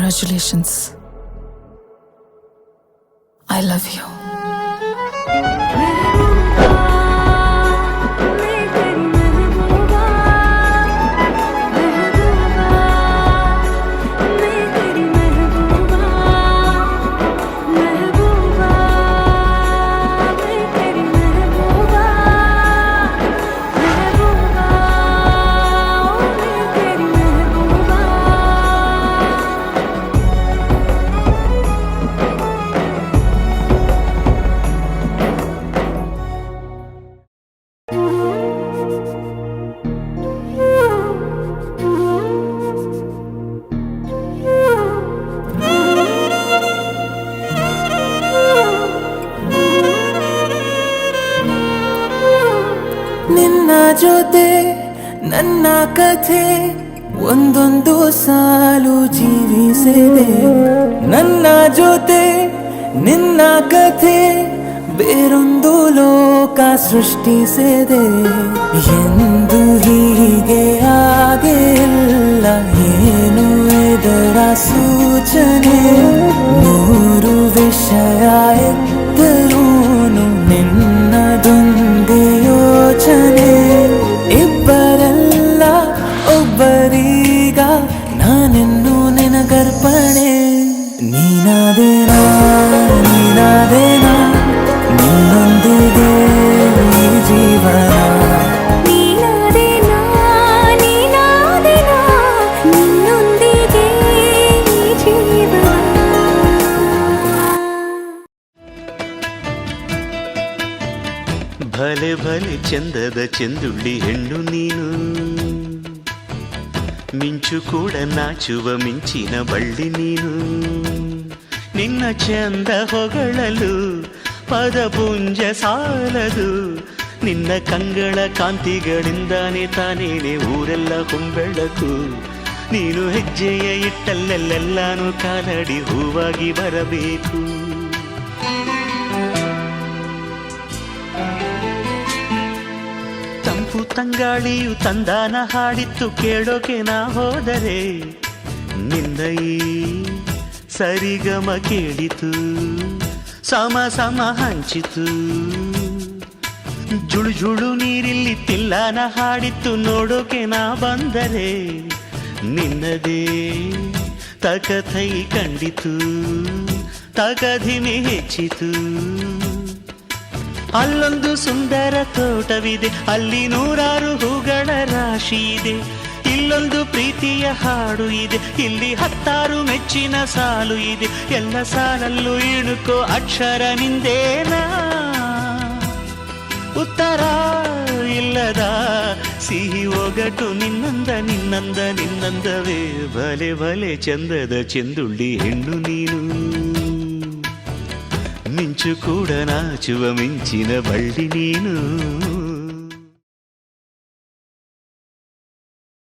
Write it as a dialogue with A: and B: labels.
A: Congratulations. I love you.
B: ನಿನ್ನ ಜೊತೆ ನನ್ನ ಕಥೆ ಒಂದೊಂದು ಸಾಲು ಜೀವಿಸಿದೆ. ನನ್ನ ಜೊತೆ ನಿನ್ನ ಕಥೆ ಬೇರೊಂದು ಲೋಕ ಸೃಷ್ಟಿಸಿದೆ. ಎಂದು ಹೀಗೆ ಆಗಿಲ್ಲ, ಏನು ಇದರ ಸೂಚನೆ? ನೂರು ವಿಷಯ ಎತ್ತರೂನು ನಿನ್ನದೊಂದೇ ಯೋಚನೆ. ಇಬ್ಬರಲ್ಲ ಒಬ್ಬರೀಗ ನಾನೆನ್ನು ನಿನಗರ್ಪಣೆ. ನೀನಾದೇನಾ ನೀನಾದೇನಾ ನಿನ್ನೊಂದಿಗೆ ಈ ಜೀವನ.
C: ನೀನಾದೇನಾ ನೀನಾದೇನಾ ನಿನ್ನೊಂದಿಗೆ ಈ ಜೀವನ.
D: ಭಲೆ ಭಲೆ ಚಂದದ ಚೆಂದುಳ್ಳಿ ಹೆಣ್ಣು ನೀನು, ಮಿಂಚು ಕೂಡ ನಾಚುವ ಮಿಂಚಿನ ಬಳ್ಳಿ ನೀನು. ನಿನ್ನ ಚಂದ ಹೊಗಳಲು ಪದಪುಂಜ ಸಾಲದು, ನಿನ್ನ ಕಂಗಳ ಕಾಂತಿಗಳಿಂದಾನೆ ತಾನೇನೆ ಊರೆಲ್ಲ ಹೊಂಬೆಳಕು. ನೀನು ಹೆಜ್ಜೆಯ ಇಟ್ಟಲ್ಲೆಲ್ಲೆಲ್ಲಾನು ಕಾಲಡಿ ಹೂವಾಗಿ ಬರಬೇಕು. ತಂಪು ತಂಗಾಳಿಯು ತಂದಾನ ಹಾಡಿತ್ತು ಕೇಳೋಕೆ ನಾ ಹೋದರೆ, ನಿನ್ನ ಈ ಸರಿಗಮ ಕೇಳಿತು ಸಮ ಸಮ ಹಂಚಿತು. ಜುಳು ಜುಳು ನೀರಿಲ್ಲಿ ತಿಲ್ಲಾನ ಹಾಡಿತ್ತು ನೋಡೋಕೆ ನಾ ಬಂದರೆ, ನಿನ್ನದೇ ತಕಥೈ ಕಂಡಿತು ತಕಧಿಮೆ ಹೆಚ್ಚಿತು. ಅಲ್ಲೊಂದು ಸುಂದರ ತೋಟವಿದೆ, ಅಲ್ಲಿ ನೂರಾರು ಹೂಗಳ ರಾಶಿ ಇದೆ. ಇಲ್ಲೊಂದು ಪ್ರೀತಿಯ ಹಾಡು ಇದೆ, ಇಲ್ಲಿ 10 ಮೆಚ್ಚಿನ ಸಾಲು ಇದೆ. ಎಲ್ಲ ಸಾಲಲ್ಲೂ ಇಣುಕೋ ಅಕ್ಷರ ನಿಂದೇನಾ, ಉತ್ತರ ಇಲ್ಲದ ಸಿಹಿ ಒಗಟು ನಿನ್ನಂದ ನಿನ್ನಂದ ನಿನ್ನಂದವೇ. ಭಲೆ ಭಲೆ ಚಂದದ ಚೆಂದುಳ್ಳಿ ಹೆಣ್ಣು ನೀನು, ಮಿಂಚು ಕೂಡ ನಾಚುವ ಮಿಂಚಿನ ಬಳ್ಳಿ ನೀನು.